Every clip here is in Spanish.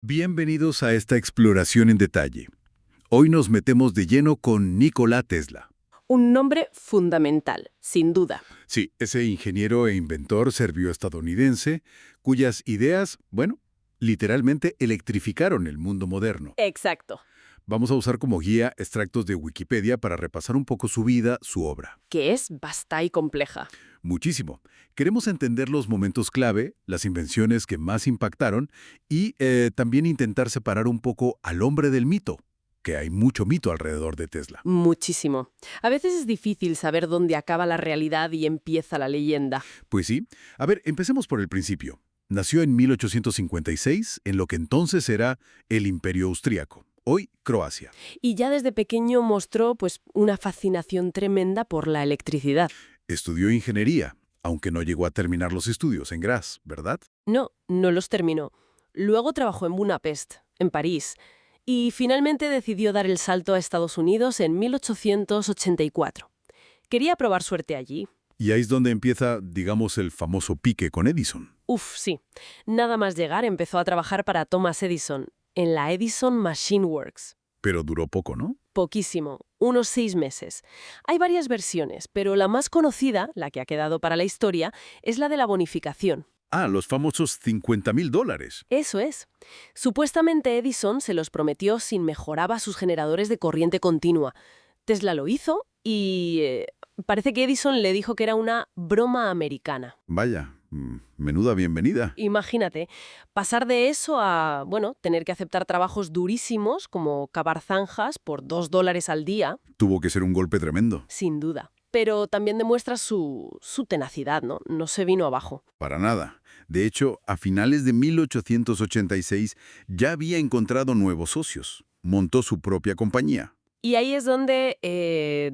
Bienvenidos a esta exploración en detalle. Hoy nos metemos de lleno con Nikola Tesla. Un nombre fundamental, sin duda. Sí, ese ingeniero e inventor serbio-estadounidense cuyas ideas, bueno, literalmente electrificaron el mundo moderno. Exacto. Vamos a usar como guía extractos de Wikipedia para repasar un poco su vida, su obra. Que es vasta y compleja. Muchísimo. Queremos entender los momentos clave, las invenciones que más impactaron y también intentar separar un poco al hombre del mito, que hay mucho mito alrededor de Tesla. Muchísimo. A veces es difícil saber dónde acaba la realidad y empieza la leyenda. Pues sí. A ver, empecemos por el principio. Nació en 1856 en lo que entonces era el Imperio Austríaco, hoy Croacia. Y ya desde pequeño mostró una fascinación tremenda por la electricidad. Estudió ingeniería, aunque no llegó a terminar los estudios en Graz, ¿verdad? No, no los terminó. Luego trabajó en Budapest, en París, y finalmente decidió dar el salto a Estados Unidos en 1884. Quería probar suerte allí. Y ahí es donde empieza, digamos, el famoso pique con Edison. Uf, sí. Nada más llegar empezó a trabajar para Thomas Edison, en la Edison Machine Works. Pero duró poco, ¿no? Poquísimo, unos 6 meses. Hay varias versiones, pero la más conocida, la que ha quedado para la historia, es la de la bonificación. Ah, los famosos $50.000. Eso es. Supuestamente Edison se los prometió si mejoraba sus generadores de corriente continua. Tesla lo hizo y parece que Edison le dijo que era una broma americana. Vaya, menuda bienvenida. Imagínate, pasar de eso a, tener que aceptar trabajos durísimos como cavar zanjas por $2 al día, Tuvo que ser un golpe tremendo. sin duda. Pero también demuestra su tenacidad, ¿no? No se vino abajo. Para nada. De hecho, a finales de 1886 ya había encontrado nuevos socios. Montó su propia compañía. Y ahí es donde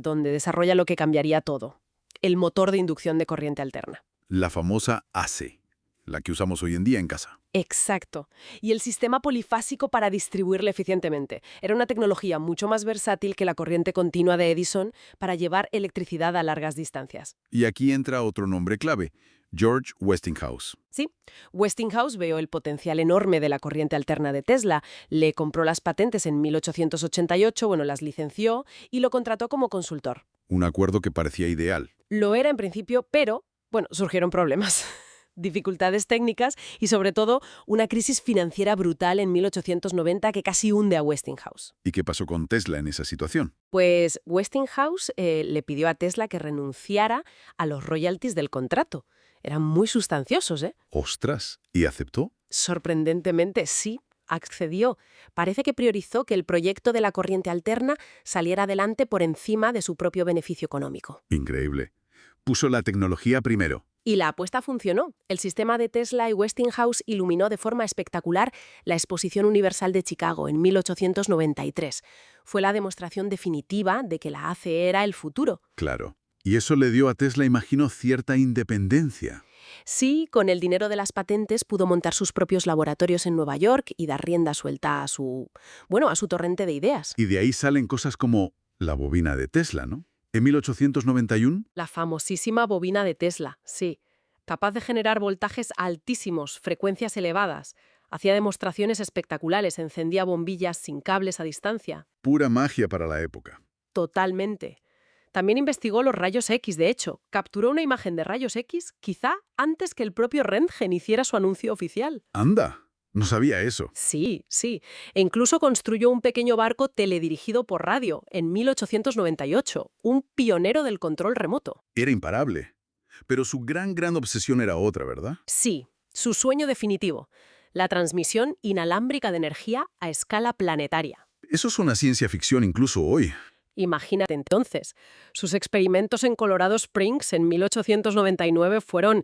desarrolla lo que cambiaría todo. El motor de inducción de corriente alterna. La famosa AC, la que usamos hoy en día en casa. Exacto. Y el sistema polifásico para distribuirla eficientemente. Era una tecnología mucho más versátil que la corriente continua de Edison para llevar electricidad a largas distancias. Y aquí entra otro nombre clave, George Westinghouse. Sí, Westinghouse vio el potencial enorme de la corriente alterna de Tesla, le compró las patentes en 1888, las licenció y lo contrató como consultor. Un acuerdo que parecía ideal. Lo era en principio, pero, surgieron problemas. Dificultades técnicas y, sobre todo, una crisis financiera brutal en 1890 que casi hunde a Westinghouse. ¿Y qué pasó con Tesla en esa situación? Pues Westinghouse le pidió a Tesla que renunciara a los royalties del contrato. Eran muy sustanciosos, ¿eh? ¡Ostras! ¿Y aceptó? Sorprendentemente, sí, accedió. Parece que priorizó que el proyecto de la corriente alterna saliera adelante por encima de su propio beneficio económico. Increíble. Puso la tecnología primero. Y la apuesta funcionó. El sistema de Tesla y Westinghouse iluminó de forma espectacular la Exposición Universal de Chicago en 1893. Fue la demostración definitiva de que la ACE era el futuro. Claro. Y eso le dio a Tesla, imagino, cierta independencia. Sí, con el dinero de las patentes pudo montar sus propios laboratorios en Nueva York y dar rienda suelta a su torrente de ideas. Y de ahí salen cosas como la bobina de Tesla, ¿no? En 1891, La famosísima bobina de Tesla, sí. Capaz de generar voltajes altísimos, frecuencias elevadas. Hacía demostraciones espectaculares, encendía bombillas sin cables a distancia. pura magia para la época. Totalmente. También investigó los rayos X, de hecho. Capturó una imagen de rayos X, quizá antes que el propio Röntgen hiciera su anuncio oficial. ¡Anda! No sabía eso. Sí, sí. E incluso construyó un pequeño barco teledirigido por radio en 1898, un pionero del control remoto. Era imparable. Pero su gran obsesión era otra, ¿verdad? Sí, su sueño definitivo, la transmisión inalámbrica de energía a escala planetaria. Eso es una ciencia ficción incluso hoy. Imagínate entonces, sus experimentos en Colorado Springs en 1899 fueron,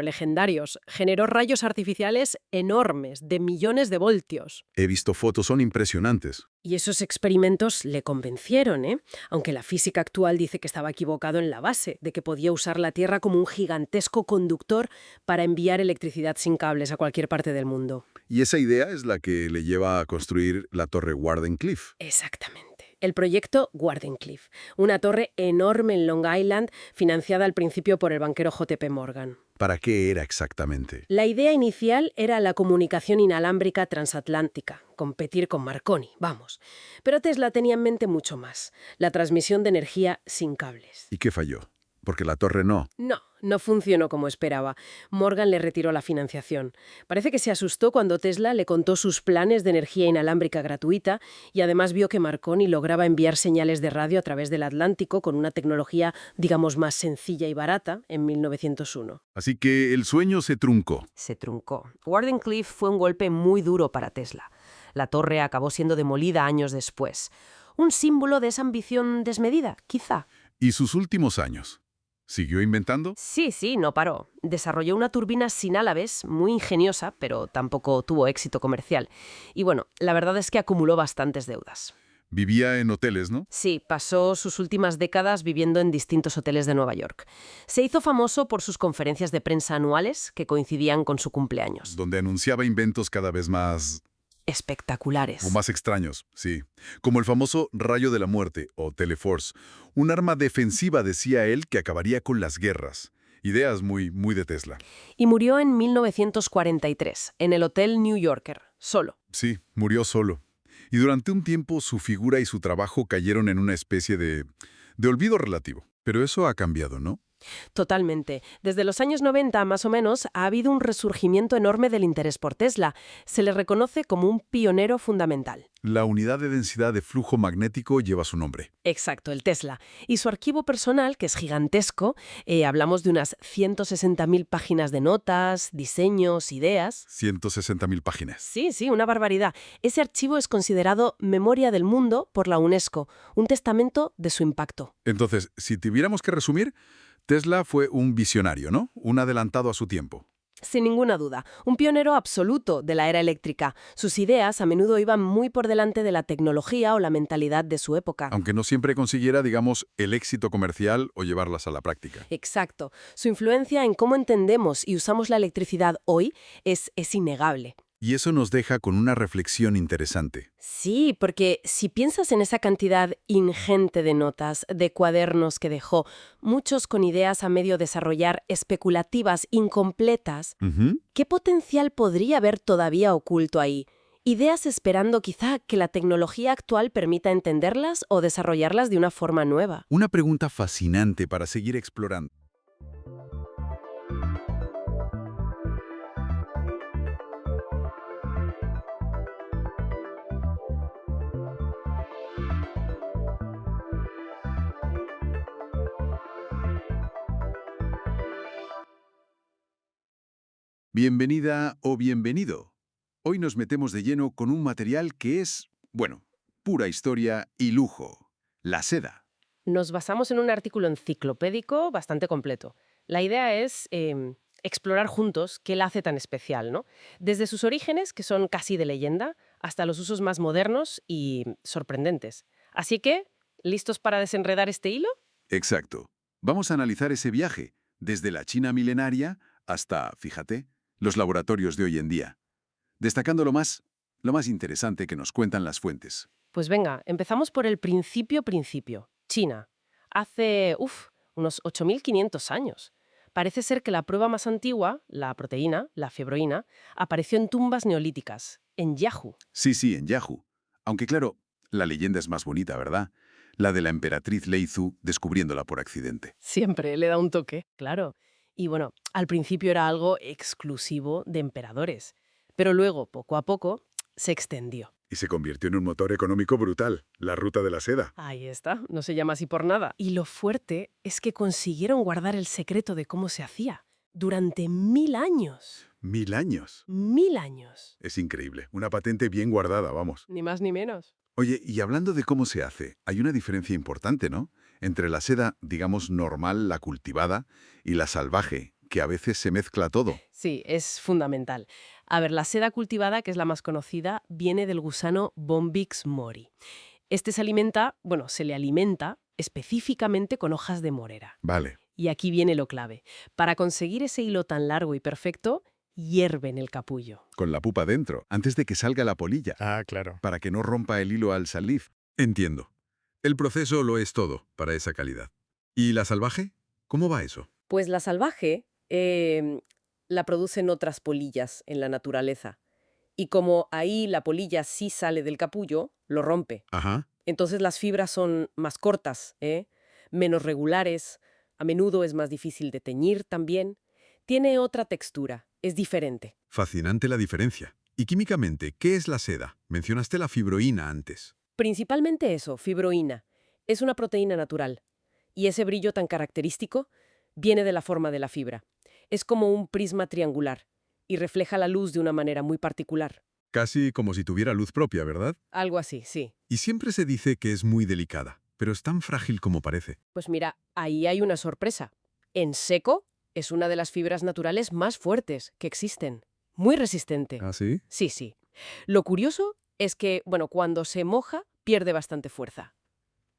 legendarios. Generó rayos artificiales enormes, de millones de voltios. He visto fotos, son impresionantes. Y esos experimentos le convencieron, ¿eh? Aunque la física actual dice que estaba equivocado en la base, de que podía usar la Tierra como un gigantesco conductor para enviar electricidad sin cables a cualquier parte del mundo. Y esa idea es la que le lleva a construir la torre Wardenclyffe. Exactamente. El proyecto Wardenclyffe, una torre enorme en Long Island, financiada al principio por el banquero J.P. Morgan. ¿Para qué era exactamente? La idea inicial era la comunicación inalámbrica transatlántica, competir con Marconi, vamos. Pero Tesla tenía en mente mucho más, la transmisión de energía sin cables. ¿Y qué falló? Porque la torre no. No funcionó como esperaba. Morgan le retiró la financiación. Parece que se asustó cuando Tesla le contó sus planes de energía inalámbrica gratuita y además vio que Marconi lograba enviar señales de radio a través del Atlántico con una tecnología, digamos, más sencilla y barata en 1901. Así que el sueño se truncó. Se truncó. Wardenclyffe fue un golpe muy duro para Tesla. La torre acabó siendo demolida años después. Un símbolo de esa ambición desmedida, quizá. ¿Y sus últimos años? ¿Siguió inventando? Sí, no paró. Desarrolló una turbina sin álabes, muy ingeniosa, pero tampoco tuvo éxito comercial. Y bueno, la verdad es que acumuló bastantes deudas. Vivía en hoteles, ¿no? Sí, pasó sus últimas décadas viviendo en distintos hoteles de Nueva York. Se hizo famoso por sus conferencias de prensa anuales, que coincidían con su cumpleaños. Donde anunciaba inventos cada vez más... Espectaculares. o más extraños, sí. Como el famoso rayo de la muerte, o Teleforce. Un arma defensiva, decía él, que acabaría con las guerras. Ideas muy de Tesla. Y murió en 1943, en el Hotel New Yorker, solo. Sí, murió solo. Y durante un tiempo su figura y su trabajo cayeron en una especie de olvido relativo. Pero eso ha cambiado, ¿no? Totalmente. Desde los años 90, más o menos, ha habido un resurgimiento enorme del interés por Tesla. Se le reconoce como un pionero fundamental. La unidad de densidad de flujo magnético lleva su nombre. Exacto, el Tesla. Y su archivo personal, que es gigantesco, hablamos de unas 160.000 páginas de notas, diseños, ideas. 160.000 páginas. Sí, una barbaridad. Ese archivo es considerado Memoria del Mundo por la UNESCO, un testamento de su impacto. Entonces, si tuviéramos que resumir, Tesla fue un visionario, ¿no? Un adelantado a su tiempo. Sin ninguna duda, un pionero absoluto de la era eléctrica. Sus ideas a menudo iban muy por delante de la tecnología o la mentalidad de su época. Aunque no siempre consiguiera, digamos, el éxito comercial o llevarlas a la práctica. Exacto. Su influencia en cómo entendemos y usamos la electricidad hoy es innegable. Y eso nos deja con una reflexión interesante. Sí, porque si piensas en esa cantidad ingente de notas, de cuadernos que dejó, muchos con ideas a medio desarrollar especulativas, incompletas, ¿qué potencial podría haber todavía oculto ahí? Ideas esperando quizá que la tecnología actual permita entenderlas o desarrollarlas de una forma nueva. Una pregunta fascinante para seguir explorando. Bienvenida o bienvenido. Hoy nos metemos de lleno con un material que es, bueno, pura historia y lujo. La seda. Nos basamos en un artículo enciclopédico bastante completo. La idea es explorar juntos qué la hace tan especial, ¿no? Desde sus orígenes, que son casi de leyenda, hasta los usos más modernos y sorprendentes. Así que, ¿listos para desenredar este hilo? Exacto. Vamos a analizar ese viaje, desde la China milenaria hasta, fíjate, los laboratorios de hoy en día, destacando lo más interesante que nos cuentan las fuentes. Pues venga, empezamos por el principio. China. Hace, unos 8.500 años. Parece ser que la prueba más antigua, la proteína, la fibroína, apareció en tumbas neolíticas, en Yahoo. Sí, en Yahoo. Aunque claro, la leyenda es más bonita, ¿verdad? La de la emperatriz Lei Zhu descubriéndola por accidente. Siempre le da un toque, claro. Y bueno, al principio era algo exclusivo de emperadores, pero luego, poco a poco, se extendió. Y se convirtió en un motor económico brutal, la ruta de la seda. Ahí está, no se llama así por nada. Y lo fuerte es que consiguieron guardar el secreto de cómo se hacía durante 1000 años. 1000 años. 1000 años. Es increíble, una patente bien guardada, vamos. Ni más ni menos. Oye, y hablando de cómo se hace, hay una diferencia importante, ¿no? Entre la seda, digamos, normal, la cultivada, y la salvaje, que a veces se mezcla todo. Sí, es fundamental. A ver, la seda cultivada, que es la más conocida, viene del gusano Bombyx mori. Este se le alimenta específicamente con hojas de morera. Vale. Y aquí viene lo clave. Para conseguir ese hilo tan largo y perfecto, hierven el capullo. Con la pupa dentro, antes de que salga la polilla. Ah, claro. Para que no rompa el hilo al salir. Entiendo. El proceso lo es todo para esa calidad. ¿Y la salvaje? ¿Cómo va eso? Pues la salvaje em, la producen otras polillas en la naturaleza. Y como ahí la polilla sí sale del capullo, lo rompe. Ajá. Entonces las fibras son más cortas, menos regulares, a menudo es más difícil de teñir también. Tiene otra textura, es diferente. Fascinante la diferencia. Y químicamente, ¿qué es la seda? Mencionaste la fibroína antes. Principalmente eso, fibroína. Es una proteína natural. Y ese brillo tan característico viene de la forma de la fibra. Es como un prisma triangular y refleja la luz de una manera muy particular. Casi como si tuviera luz propia, ¿verdad? Algo así, sí. Y siempre se dice que es muy delicada, pero es tan frágil como parece. Pues mira, ahí hay una sorpresa. En seco es una de las fibras naturales más fuertes que existen. Muy resistente. ¿Ah, sí? Sí, sí. Lo curioso es que, bueno, cuando se moja, pierde bastante fuerza.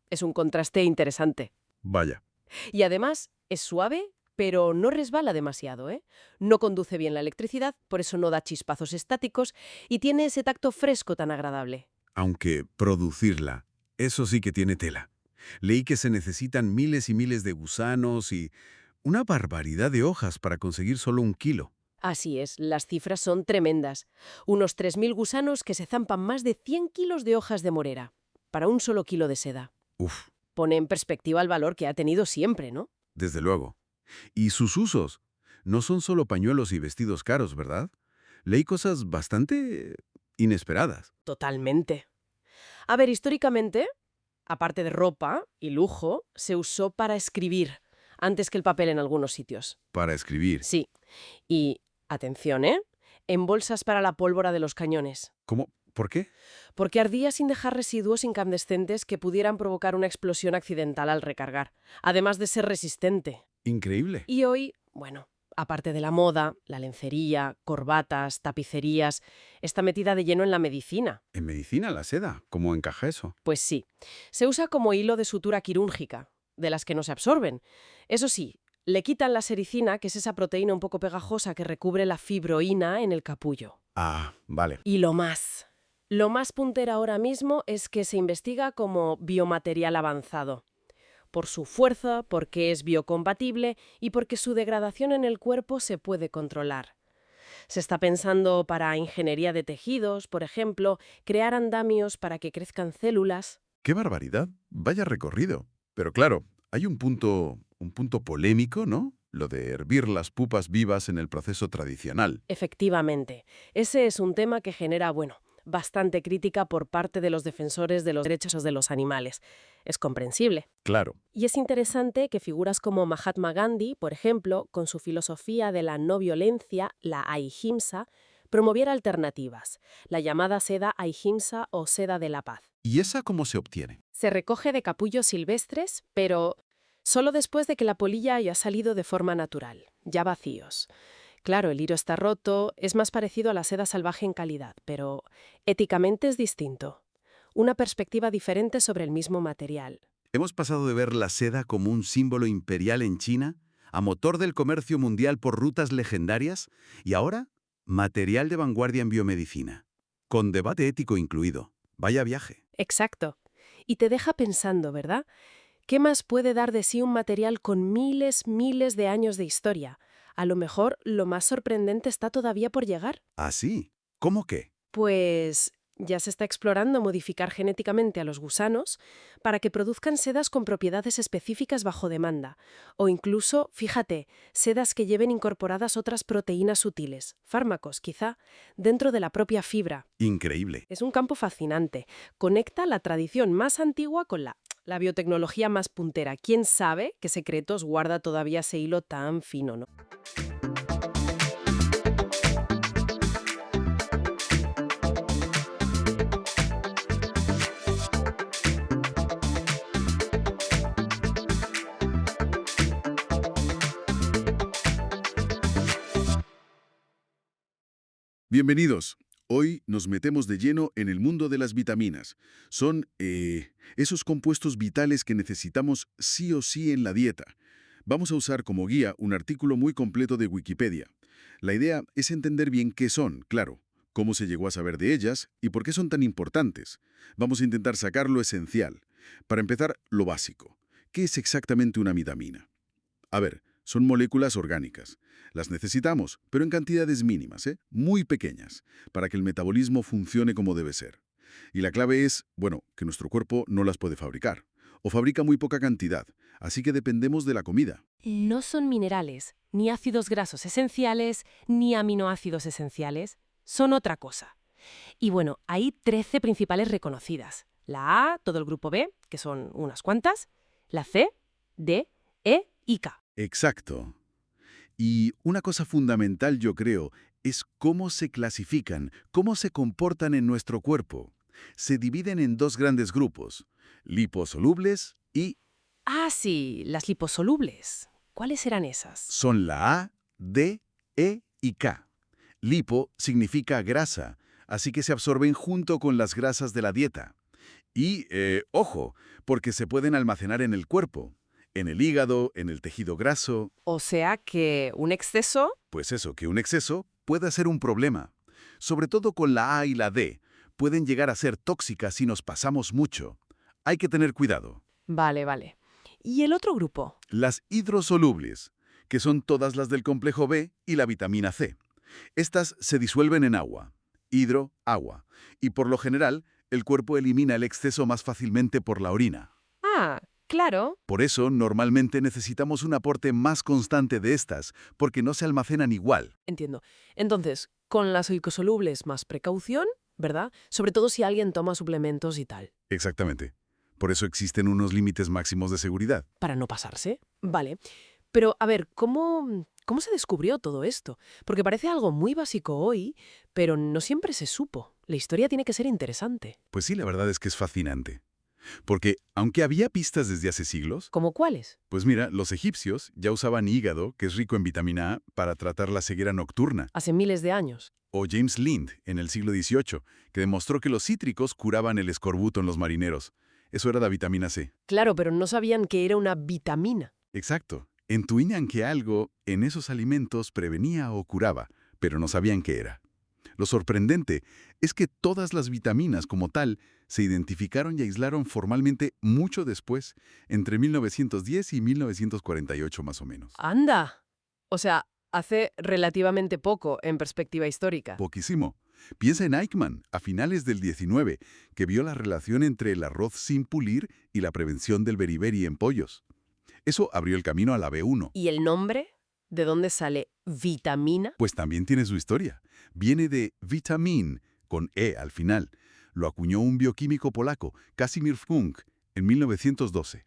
Es un contraste interesante. Vaya. Y además, es suave, pero no resbala demasiado, ¿eh? No conduce bien la electricidad, por eso no da chispazos estáticos, y tiene ese tacto fresco tan agradable. Aunque producirla, eso sí que tiene tela. Leí que se necesitan miles y miles de gusanos y una barbaridad de hojas para conseguir solo 1 kilo. Así es, las cifras son tremendas. Unos 3.000 gusanos que se zampan más de 100 kilos de hojas de morera, para un solo kilo de seda. Uf, Pone en perspectiva el valor que ha tenido siempre, ¿no? desde luego. Y sus usos no son solo pañuelos y vestidos caros, ¿verdad? Leí cosas bastante inesperadas. Totalmente. A ver, históricamente, aparte de ropa y lujo, se usó para escribir, antes que el papel en algunos sitios. Para escribir. Sí. Y, atención, ¿eh? En bolsas para la pólvora de los cañones. ¿Cómo? ¿Por qué? Porque ardía sin dejar residuos incandescentes que pudieran provocar una explosión accidental al recargar, además de ser resistente. Increíble. Y hoy, bueno, aparte de la moda, la lencería, corbatas, tapicerías, está metida de lleno en la medicina. En medicina la seda, ¿cómo encaja eso? Pues sí, se usa como hilo de sutura quirúrgica, de las que no se absorben. Eso sí, le quitan la sericina, que es esa proteína un poco pegajosa que recubre la fibroína en el capullo. Ah, vale. Y lo más puntero ahora mismo es que se investiga como biomaterial avanzado. Por su fuerza, porque es biocompatible y porque su degradación en el cuerpo se puede controlar. Se está pensando para ingeniería de tejidos, por ejemplo, crear andamios para que crezcan células. ¡Qué barbaridad! Vaya recorrido. Pero claro, hay un punto polémico, ¿no? Lo de hervir las pupas vivas en el proceso tradicional. Efectivamente, ese es un tema que genera, bueno, bastante crítica por parte de los defensores de los derechos de los animales. Es comprensible. Claro. Y es interesante que figuras como Mahatma Gandhi, por ejemplo, con su filosofía de la no violencia, la ahimsa, promoviera alternativas, la llamada seda ahimsa o seda de la paz. ¿Y esa cómo se obtiene? Se recoge de capullos silvestres, pero solo después de que la polilla haya salido de forma natural, ya vacíos. Claro, el hilo está roto, es más parecido a la seda salvaje en calidad, pero éticamente es distinto. Una perspectiva diferente sobre el mismo material. Hemos pasado de ver la seda como un símbolo imperial en China a motor del comercio mundial por rutas legendarias y ahora material de vanguardia en biomedicina, con debate ético incluido. Vaya viaje. Exacto. Y te deja pensando, ¿verdad? ¿Qué más puede dar de sí un material con miles de años de historia? A lo mejor lo más sorprendente está todavía por llegar. ¿Ah, sí? ¿Cómo qué? Pues ya se está explorando modificar genéticamente a los gusanos para que produzcan sedas con propiedades específicas bajo demanda. O incluso, fíjate, sedas que lleven incorporadas otras proteínas sutiles, fármacos quizá, dentro de la propia fibra. Increíble. Es un campo fascinante. Conecta la tradición más antigua con la biotecnología más puntera. ¿Quién sabe qué secretos guarda todavía ese hilo tan fino, no? Bienvenidos. Hoy nos metemos de lleno en el mundo de las vitaminas. Son esos compuestos vitales que necesitamos sí o sí en la dieta. Vamos a usar como guía un artículo muy completo de Wikipedia. La idea es entender bien qué son, claro, cómo se llegó a saber de ellas y por qué son tan importantes. Vamos a intentar sacar lo esencial. Para empezar, lo básico. ¿Qué es exactamente una vitamina? A ver, Son moléculas orgánicas. Las necesitamos, pero en cantidades mínimas, muy pequeñas, para que el metabolismo funcione como debe ser. Y la clave es, bueno, que nuestro cuerpo no las puede fabricar, o fabrica muy poca cantidad, así que dependemos de la comida. No son minerales, ni ácidos grasos esenciales, ni aminoácidos esenciales. Son otra cosa. Y bueno, hay 13 principales reconocidas. La A, todo el grupo B, que son unas cuantas, la C, D, E y K. Exacto. Y una cosa fundamental, yo creo, es cómo se clasifican, cómo se comportan en nuestro cuerpo. Se dividen en dos grandes grupos, liposolubles y Ah, sí, las liposolubles. ¿Cuáles eran esas? son la A, D, E y K. Lipo significa grasa, así que se absorben junto con las grasas de la dieta. Y, ojo, porque se pueden almacenar en el cuerpo, en el hígado, en el tejido graso. O sea que un exceso... Pues eso, que un exceso puede ser un problema. Sobre todo con la A y la D, pueden llegar a ser tóxicas si nos pasamos mucho. Hay que tener cuidado. Vale, vale. ¿Y el otro grupo? Las hidrosolubles, que son todas las del complejo B y la vitamina C. Estas se disuelven en agua. Hidro, agua. Y por lo general, el cuerpo elimina el exceso más fácilmente por la orina. Ah, claro. Por eso, normalmente necesitamos un aporte más constante de estas, porque no se almacenan igual. Entiendo. Entonces, con las liposolubles más precaución, ¿verdad? Sobre todo si alguien toma suplementos y tal. Exactamente. Por eso existen unos límites máximos de seguridad. Para no pasarse. Vale. Pero, a ver, ¿cómo se descubrió todo esto? Porque parece algo muy básico hoy, pero no siempre se supo. La historia tiene que ser interesante. Pues sí, la verdad es que es fascinante. Porque, aunque había pistas desde hace siglos, ¿Cómo cuáles? pues mira, los egipcios ya usaban hígado, que es rico en vitamina A, para tratar la ceguera nocturna. Hace miles de años. O James Lind, en el siglo XVIII, que demostró que los cítricos curaban el escorbuto en los marineros. Eso era la vitamina C. Claro, pero no sabían que era una vitamina. Exacto. Intuían que algo en esos alimentos prevenía o curaba, pero no sabían qué era. Lo sorprendente es que todas las vitaminas como tal se identificaron y aislaron formalmente mucho después, entre 1910 y 1948 más o menos. ¡Anda! O sea, hace relativamente poco en perspectiva histórica. Poquísimo. Piensa en Eichmann, a finales del 19, que vio la relación entre el arroz sin pulir y la prevención del beriberi en pollos. Eso abrió el camino a la B1. ¿Y el nombre? ¿De dónde sale vitamina? Pues también tiene su historia. Viene de vitamin, con E al final. Lo acuñó un bioquímico polaco, Casimir Funk, en 1912.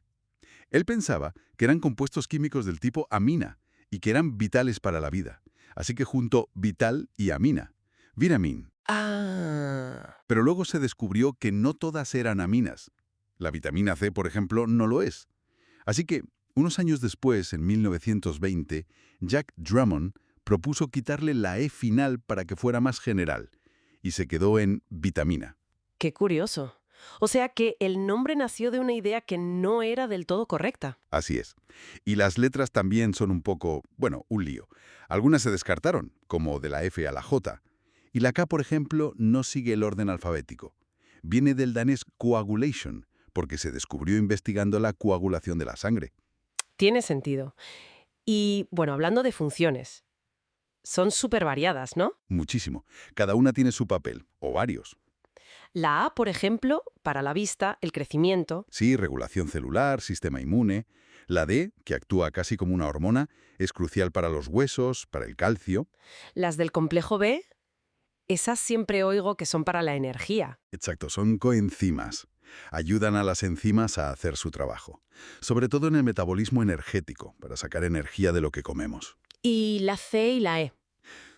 Él pensaba que eran compuestos químicos del tipo amina y que eran vitales para la vida. Así que juntó vital y amina. Vitamin. Ah. Pero luego se descubrió que no todas eran aminas. La vitamina C, por ejemplo, no lo es. Así que, unos años después, en 1920, Jack Drummond propuso quitarle la E final para que fuera más general, y se quedó en vitamina. Qué curioso. O sea que el nombre nació de una idea que no era del todo correcta. Así es. Y las letras también son un poco, bueno, un lío. Algunas se descartaron, como de la F a la J. Y la K, por ejemplo, no sigue el orden alfabético. Viene del danés coagulation, porque se descubrió investigando la coagulación de la sangre. Tiene sentido. Y, bueno, hablando de funciones, son súper variadas, ¿no? Muchísimo. Cada una tiene su papel, o varios. La A, por ejemplo, para la vista, el crecimiento. Sí, regulación celular, sistema inmune. La D, que actúa casi como una hormona, es crucial para los huesos, para el calcio. Las del complejo B, esas siempre oigo que son para la energía. Exacto, son coenzimas. Ayudan a las enzimas a hacer su trabajo, sobre todo en el metabolismo energético, para sacar energía de lo que comemos. Y la C y la E.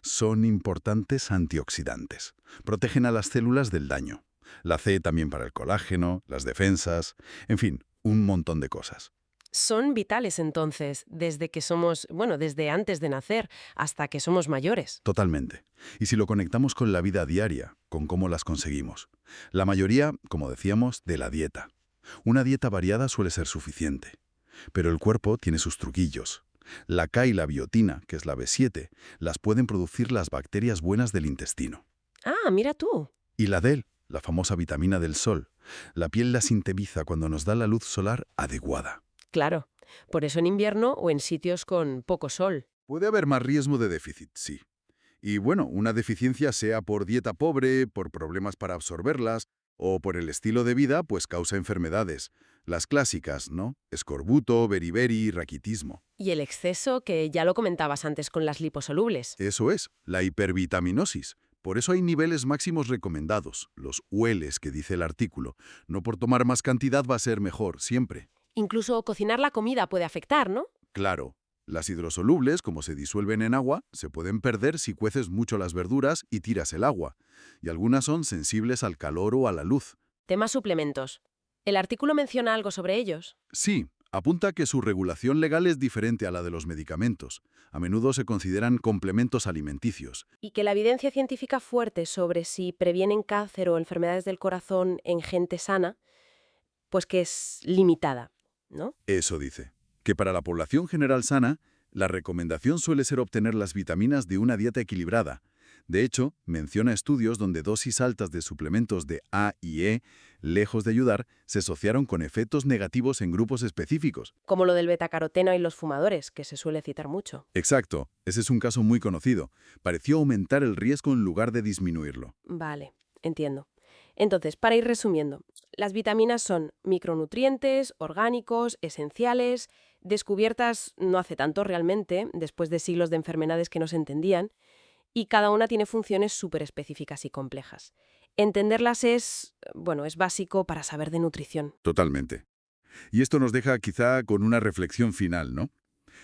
Son importantes antioxidantes. Protegen a las células del daño. La C también para el colágeno, las defensas, en fin, un montón de cosas. Son vitales entonces, desde que somos, bueno, desde antes de nacer hasta que somos mayores. Totalmente. Y si lo conectamos con la vida diaria, con cómo las conseguimos. La mayoría, como decíamos, de la dieta. Una dieta variada suele ser suficiente. Pero el cuerpo tiene sus truquillos. La K y la biotina, que es la B7, las pueden producir las bacterias buenas del intestino. Ah, mira tú. Y la D, la famosa vitamina del sol. La piel la sintetiza cuando nos da la luz solar adecuada. Claro, por eso en invierno o en sitios con poco sol. Puede haber más riesgo de déficit, sí. Y bueno, una deficiencia sea por dieta pobre, por problemas para absorberlas, o por el estilo de vida, pues causa enfermedades. Las clásicas, ¿no? Escorbuto, beriberi, raquitismo. Y el exceso, que ya lo comentabas antes con las liposolubles. Eso es, la hipervitaminosis. Por eso hay niveles máximos recomendados, los ULs que dice el artículo. No por tomar más cantidad va a ser mejor, siempre. Incluso cocinar la comida puede afectar, ¿no? Claro, las hidrosolubles, como se disuelven en agua, se pueden perder si cueces mucho las verduras y tiras el agua. Y algunas son sensibles al calor o a la luz. Temas suplementos. ¿El artículo menciona algo sobre ellos? Sí, apunta que su regulación legal es diferente a la de los medicamentos. A menudo se consideran complementos alimenticios. Y que la evidencia científica fuerte sobre si previenen cáncer o enfermedades del corazón en gente sana, pues que es limitada, ¿no? Eso dice. Que para la población general sana, la recomendación suele ser obtener las vitaminas de una dieta equilibrada. De hecho, menciona estudios donde dosis altas de suplementos de A y E, lejos de ayudar, se asociaron con efectos negativos en grupos específicos. Como lo del betacaroteno y los fumadores, que se suele citar mucho. Exacto, ese es un caso muy conocido. Pareció aumentar el riesgo en lugar de disminuirlo. Vale, entiendo. Entonces, para ir resumiendo, las vitaminas son micronutrientes, orgánicos, esenciales, descubiertas no hace tanto realmente, después de siglos de enfermedades que no se entendían, y cada una tiene funciones súper específicas y complejas. Entenderlas es básico para saber de nutrición. Totalmente. Y esto nos deja quizá con una reflexión final, ¿no?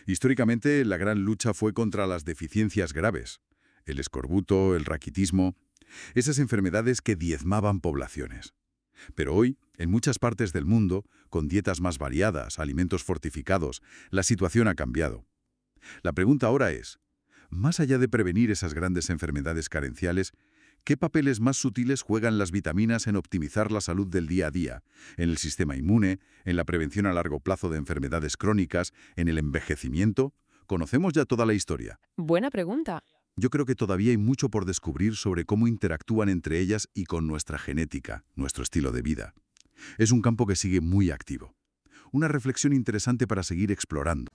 Históricamente, la gran lucha fue contra las deficiencias graves. El escorbuto, el raquitismo, esas enfermedades que diezmaban poblaciones. Pero hoy, en muchas partes del mundo, con dietas más variadas, alimentos fortificados, la situación ha cambiado. La pregunta ahora es, más allá de prevenir esas grandes enfermedades carenciales, ¿qué papeles más sutiles juegan las vitaminas en optimizar la salud del día a día, en el sistema inmune, en la prevención a largo plazo de enfermedades crónicas, en el envejecimiento? Conocemos ya toda la historia. Buena pregunta. Yo creo que todavía hay mucho por descubrir sobre cómo interactúan entre ellas y con nuestra genética, nuestro estilo de vida. Es un campo que sigue muy activo. Una reflexión interesante para seguir explorando.